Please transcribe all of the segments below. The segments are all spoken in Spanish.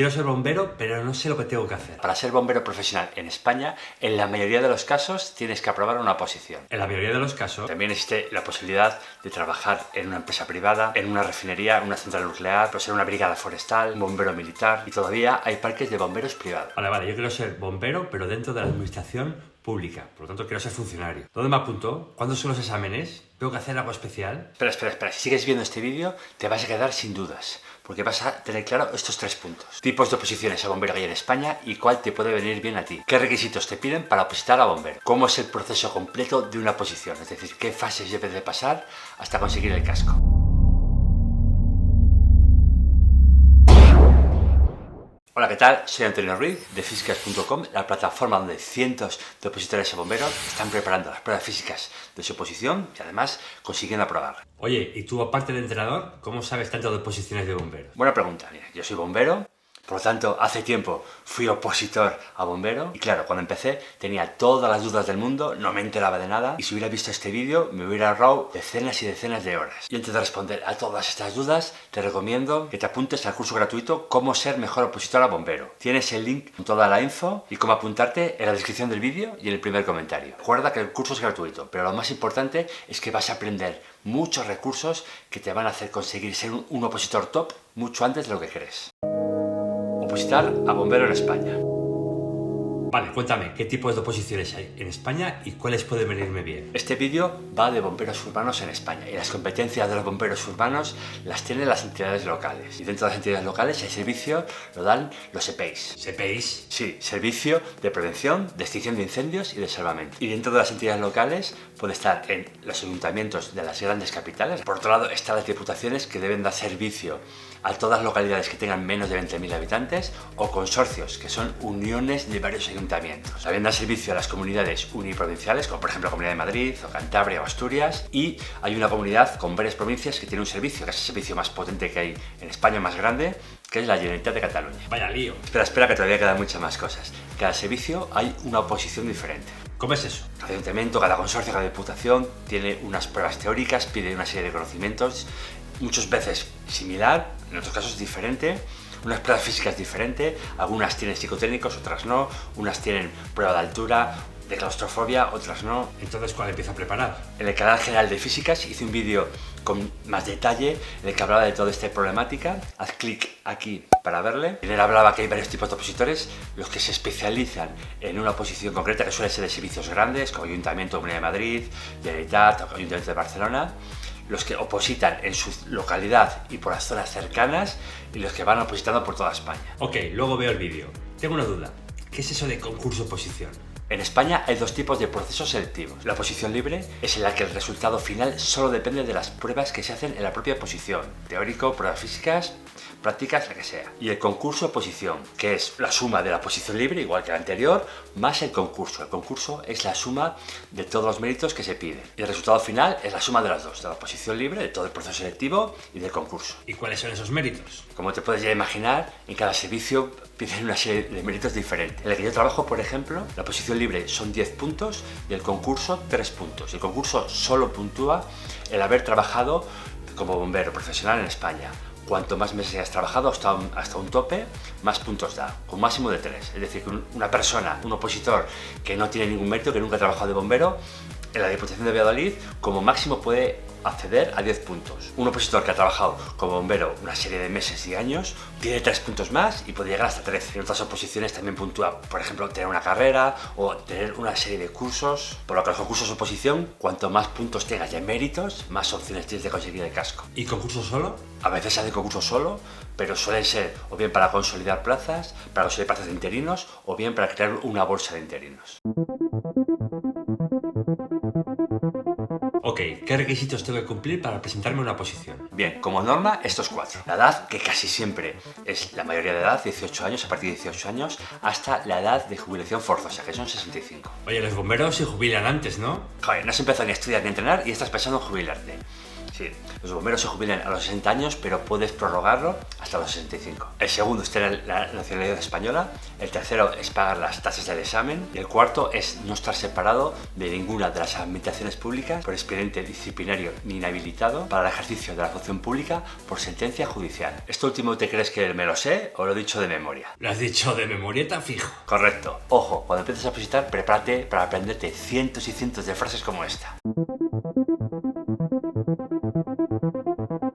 Quiero ser bombero, pero no sé lo que tengo que hacer. Para ser bombero profesional en España, en la mayoría de los casos tienes que aprobar una oposición. En la mayoría de los casos, También existe la posibilidad de trabajar en una empresa privada, en una refinería, en una central nuclear, ser una brigada forestal, un bombero militar, y todavía hay parques de bomberos privados. Vale, yo quiero ser bombero, pero dentro de la administración pública. Por lo tanto, quiero ser funcionario. ¿Dónde me apunto? ¿Cuándo son los exámenes? ¿Tengo que hacer algo especial? Espera. Si sigues viendo este vídeo, te vas a quedar sin dudas, porque vas a tener claro estos 3 puntos. Tipos de oposiciones a bombero que hay en España y cuál te puede venir bien a ti. ¿Qué requisitos te piden para opositar a bombero? ¿Cómo es el proceso completo de una oposición? Es decir, qué fases debes de pasar hasta conseguir el casco. Hola, ¿qué tal? Soy Antonio Ruiz de Físicas.com, la plataforma donde cientos de opositores a bomberos están preparando las pruebas físicas de su oposición y además consiguiendo aprobar. Oye, ¿y tú, aparte de entrenador, cómo sabes tanto de oposiciones de bombero? Buena pregunta. Mira, yo soy bombero, por lo tanto, hace tiempo fui opositor a bombero y claro, cuando empecé tenía todas las dudas del mundo, no me enteraba de nada y si hubiera visto este vídeo me hubiera ahorrado decenas y decenas de horas. Y antes de responder a todas estas dudas, te recomiendo que te apuntes al curso gratuito Cómo ser mejor opositor a bombero. Tienes el link con toda la info y cómo apuntarte en la descripción del vídeo y en el primer comentario. Recuerda que el curso es gratuito, pero lo más importante es que vas a aprender muchos recursos que te van a hacer conseguir ser un opositor top mucho antes de lo que crees. Opositar a bombero en España. Vale, cuéntame, ¿qué tipos de oposiciones hay en España y cuáles pueden venirme bien? Este vídeo va de bomberos urbanos en España y las competencias de los bomberos urbanos las tienen las entidades locales. Y dentro de las entidades locales el servicio lo dan los SEPEIs. ¿SEPEIs? Sí, Servicio de Prevención, de Extinción de Incendios y de Salvamento. Y dentro de las entidades locales puede estar en los ayuntamientos de las grandes capitales. Por otro lado están las diputaciones que deben dar servicio a todas las localidades que tengan menos de 20.000 habitantes o consorcios, que son uniones de varios ayuntamientos. También dan servicio a las comunidades uniprovinciales, como por ejemplo la Comunidad de Madrid o Cantabria o Asturias, y hay una comunidad con varias provincias que tiene un servicio, que es el servicio más potente que hay en España, más grande, que es la Generalitat de Cataluña. Vaya lío. Espera, que todavía quedan muchas más cosas. Cada servicio hay una oposición diferente. ¿Cómo es eso? Cada ayuntamiento, cada consorcio, cada diputación tiene unas pruebas teóricas, pide una serie de conocimientos, muchas veces similar, en otros casos diferente, unas pruebas físicas diferentes, algunas tienen psicotécnicos, otras no, unas tienen prueba de altura, de claustrofobia, otras no. Entonces, ¿cuál empiezo a preparar? En el canal general de Físicas hice un vídeo con más detalle en el que hablaba de toda esta problemática. Haz clic aquí para verle. En él hablaba que hay varios tipos de opositores, los que se especializan en una oposición concreta, que suele ser de servicios grandes, como Ayuntamiento de Comunidad de Madrid, Generalitat o Ayuntamiento de Barcelona, los que opositan en su localidad y por las zonas cercanas y los que van opositando por toda España. Ok, luego veo el vídeo. Tengo una duda. ¿Qué es eso de concurso-oposición? En España hay 2 tipos de procesos selectivos. La oposición libre es en la que el resultado final solo depende de las pruebas que se hacen en la propia oposición. Teórico, pruebas físicas, prácticas, la que sea. Y el concurso oposición, que es la suma de la oposición libre, igual que la anterior, más el concurso. El concurso es la suma de todos los méritos que se piden. Y el resultado final es la suma de las dos, de la oposición libre, de todo el proceso selectivo y del concurso. ¿Y cuáles son esos méritos? Como te puedes ya imaginar, en cada servicio piden una serie de méritos diferentes. En el que yo trabajo, por ejemplo, la oposición libre son 10 puntos y el concurso 3 puntos. El concurso solo puntúa el haber trabajado como bombero profesional en España. Cuanto más meses hayas trabajado hasta un tope, más puntos da, con máximo de 3. Es decir, que una persona, un opositor que no tiene ningún mérito, que nunca ha trabajado de bombero, en la Diputación de Valladolid, como máximo puede acceder a 10 puntos. Un opositor que ha trabajado como bombero una serie de meses y años tiene 3 puntos más y puede llegar hasta 13. En otras oposiciones también puntúa, por ejemplo, tener una carrera o tener una serie de cursos. Por lo que los concursos de oposición, cuanto más puntos tengas de méritos, más opciones tienes de conseguir el casco. ¿Y concurso solo? A veces se hace concurso solo, pero suelen ser o bien para consolidar plazas, para conseguir plazas de interinos o bien para crear una bolsa de interinos. Ok, ¿qué requisitos tengo que cumplir para presentarme a una oposición? Bien, como norma, estos 4. La edad, que casi siempre es la mayoría de edad, 18 años, a partir de 18 años, hasta la edad de jubilación forzosa, que son 65. Oye, los bomberos se jubilan antes, ¿no? Joder, no has empezado ni a estudiar ni a entrenar y estás pensando en jubilarte. Sí, los bomberos se jubilan a los 60 años, pero puedes prorrogarlo hasta los 65. El segundo es tener la nacionalidad española, el tercero es pagar las tasas del examen y el cuarto es no estar separado de ninguna de las administraciones públicas por expediente disciplinario ni inhabilitado para el ejercicio de la función pública por sentencia judicial. ¿Esto último te crees que me lo sé o lo he dicho de memoria? Lo has dicho de memorieta fijo. Correcto. Ojo, cuando empieces a opositar, prepárate para aprenderte cientos y cientos de frases como esta.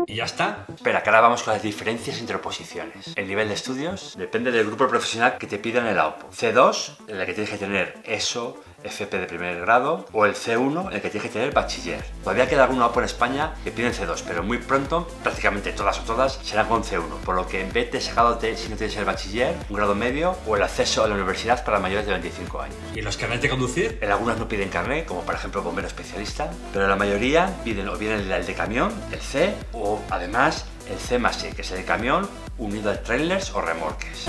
¿Y ya está? Espera, que ahora vamos con las diferencias entre oposiciones. El nivel de estudios depende del grupo profesional que te pidan el AOPO. C2, en el que tienes que tener ESO, FP de primer grado, o el C1, en el que tienes que tener bachiller. Todavía queda alguna AOPO en España que piden C2, pero muy pronto, prácticamente todas serán con C1, por lo que en vez de sacándote, si no tienes el bachiller, un grado medio o el acceso a la universidad para mayores de 25 años. ¿Y los carnets de conducir? En algunas no piden carnet, como por ejemplo bombero especialista, pero la mayoría piden o bien el de camión, el C, o además el C+E, que es el de camión unido a trailers o remolques.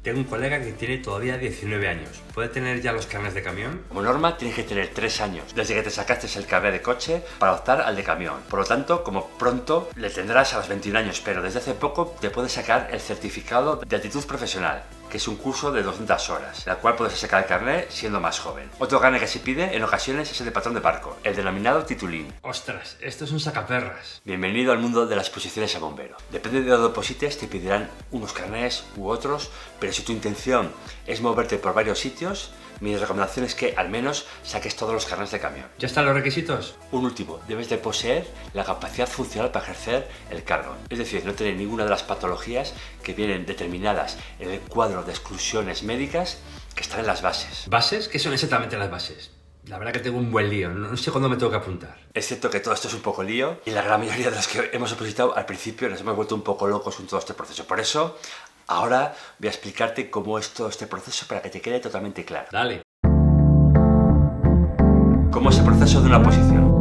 Tengo un colega que tiene todavía 19 años. ¿Puede tener ya los carnets de camión? Como norma tienes que tener 3 años desde que te sacaste el carnet de coche para optar al de camión. Por lo tanto, como pronto le tendrás a los 21 años, pero desde hace poco te puedes sacar el certificado de actitud profesional, que es un curso de 200 horas, la cual puedes sacar el carnet siendo más joven. Otro carnet que se pide en ocasiones es el de patrón de barco, el denominado titulín. ¡Ostras! Esto es un sacaperras. Bienvenido al mundo de las posiciones a bombero. Depende de dónde deposites, te pedirán unos carnets u otros, pero si tu intención es moverte por varios sitios, mi recomendación es que al menos saques todos los carnets de camión. ¿Ya están los requisitos? Un último, debes de poseer la capacidad funcional para ejercer el cargo, es decir, no tener ninguna de las patologías que vienen determinadas en el cuadro de exclusiones médicas que están en las bases. ¿Bases? ¿Qué son exactamente las bases? La verdad que tengo un buen lío, no sé cuándo me tengo que apuntar. Es cierto que todo esto es un poco lío y la gran mayoría de los que hemos opositado al principio nos hemos vuelto un poco locos con todo este proceso. Por eso, ahora voy a explicarte cómo es todo este proceso para que te quede totalmente claro. Dale. ¿Cómo es el proceso de una oposición?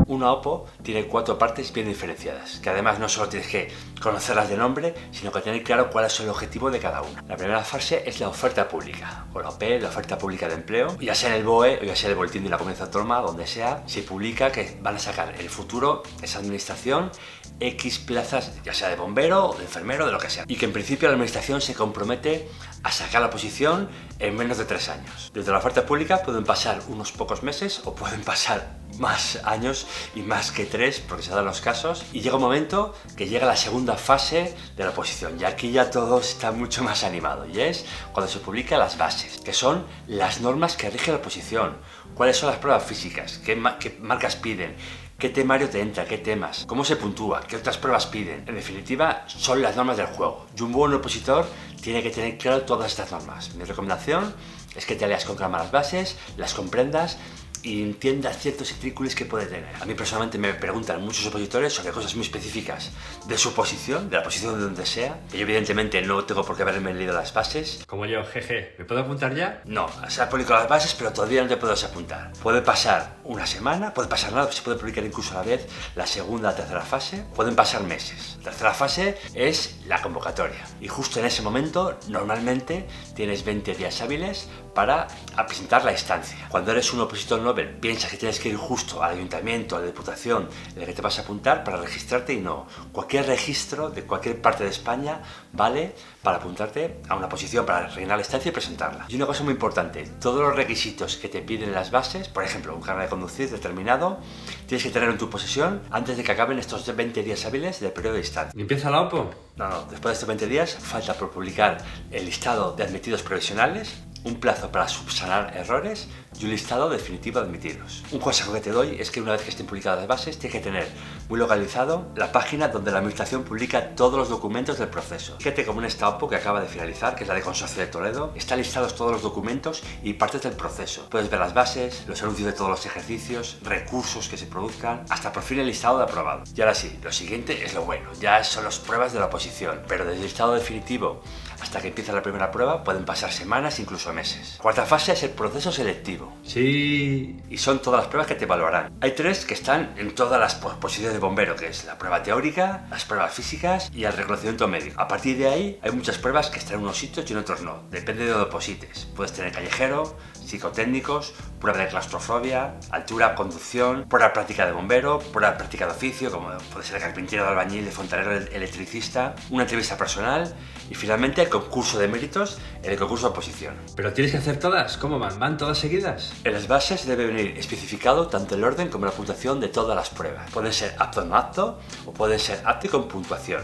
Una OPO tiene 4 partes bien diferenciadas, que además no solo tienes que conocerlas de nombre, sino que tener claro cuál es el objetivo de cada una. La primera fase es la oferta pública, o la OP, la oferta pública de empleo, ya sea en el BOE o ya sea en el Boletín de la Comunidad Autónoma, donde sea, se publica que van a sacar en el futuro esa administración X plazas, ya sea de bombero o de enfermero, de lo que sea, y que en principio la administración se compromete a sacar la oposición en menos de 3 años. Desde la oferta pública pueden pasar unos pocos meses o pueden pasar más años y más que 3, porque se dan los casos, y llega un momento que llega la segunda fase de la oposición y aquí ya todo está mucho más animado, y es cuando se publican las bases, que son las normas que rigen la oposición, cuáles son las pruebas físicas, qué marcas piden, qué temario te entra, qué temas, cómo se puntúa, qué otras pruebas piden. En definitiva, son las normas del juego. Y un buen opositor tiene que tener claro todas estas normas. Mi recomendación es que te leas con calma las bases, las comprendas y entiendas ciertos trículos que puede tener. A mí personalmente me preguntan muchos opositores sobre cosas muy específicas de su posición, de la posición de donde sea, que yo evidentemente no tengo por qué haberme leído las bases. Como yo, jeje. ¿Me puedo apuntar ya? No, se ha publicado las bases, pero todavía no te puedes apuntar. Puede pasar una semana, puede pasar nada, se puede publicar incluso a la vez la segunda o tercera fase, pueden pasar meses. La tercera fase es la convocatoria y justo en ese momento normalmente tienes 20 días hábiles para presentar la instancia. Cuando eres un opositor novel, piensas que tienes que ir justo al ayuntamiento, a la diputación en el que te vas a apuntar para registrarte, y no. Cualquier registro de cualquier parte de España vale para apuntarte a una posición, para rellenar la instancia y presentarla. Y una cosa muy importante, todos los requisitos que te piden en las bases, por ejemplo, un carnet de conducir determinado, tienes que tener en tu posesión antes de que acaben estos 20 días hábiles del periodo de instancia. ¿Y empieza la OPO? No, después de estos 20 días falta por publicar el listado de admitidos provisionales, un plazo para subsanar errores y un listado definitivo de admitidos. Un consejo que te doy es que una vez que estén publicadas las bases, tienes que tener muy localizado la página donde la administración publica todos los documentos del proceso. Fíjate como en esta OPO que acaba de finalizar, que es la de Consorcio de Toledo, están listados todos los documentos y partes del proceso. Puedes ver las bases, los anuncios de todos los ejercicios, recursos que se produzcan, hasta por fin el listado de aprobados. Y ahora sí, lo siguiente es lo bueno, ya son las pruebas de la oposición, pero desde el listado definitivo hasta que empieza la primera prueba pueden pasar semanas, incluso meses. Cuarta fase es el proceso selectivo. 1. Sí. Y son todas las pruebas que te evaluarán. Hay 3 que están en todas las posiciones de bombero, que es la prueba teórica, las pruebas físicas y el reconocimiento médico. A partir de ahí hay muchas pruebas que están en unos sitios y en otros no. Depende de donde posites. Puedes tener callejero, psicotécnicos, prueba de claustrofobia, altura, conducción, prueba práctica de bombero, prueba práctica de oficio, como puede ser de carpintero, de albañil, de fontanero, electricista, una entrevista personal y finalmente el concurso de méritos, el concurso de oposición. ¿Pero tienes que hacer todas? ¿Cómo van? ¿Van todas seguidas? En las bases debe venir especificado tanto el orden como la puntuación de todas las pruebas. Pueden ser apto o no apto o pueden ser apto y con puntuación.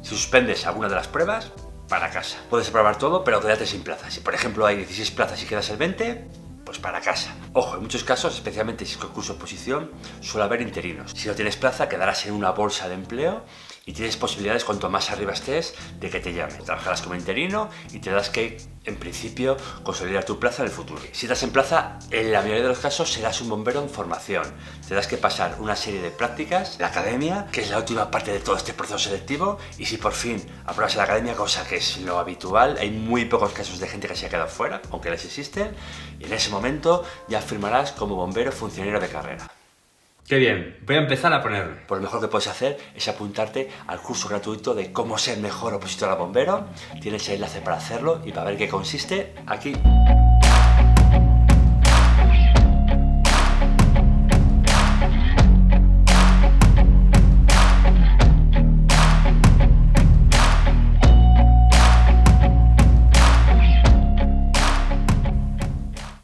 Si suspendes alguna de las pruebas, para casa. Puedes aprobar todo, pero quédate sin plazas. Si por ejemplo hay 16 plazas y quedas el 20, pues para casa. Ojo, en muchos casos, especialmente si es concurso de oposición, suele haber interinos. Si no tienes plaza, quedarás en una bolsa de empleo y tienes posibilidades, cuanto más arriba estés, de que te llamen. Trabajarás como interino y tendrás que, en principio, consolidar tu plaza en el futuro. Si estás en plaza, en la mayoría de los casos serás un bombero en formación. Tendrás que pasar una serie de prácticas en la academia, que es la última parte de todo este proceso selectivo, y si por fin apruebas en la academia, cosa que es lo habitual, hay muy pocos casos de gente que se ha quedado fuera, aunque les existen, y en ese momento ya firmarás como bombero funcionario de carrera. ¡Qué bien! Voy a empezar a ponerme. Pues lo mejor que puedes hacer es apuntarte al curso gratuito de cómo ser mejor opositor a bombero. Tienes el enlace para hacerlo y para ver qué consiste aquí.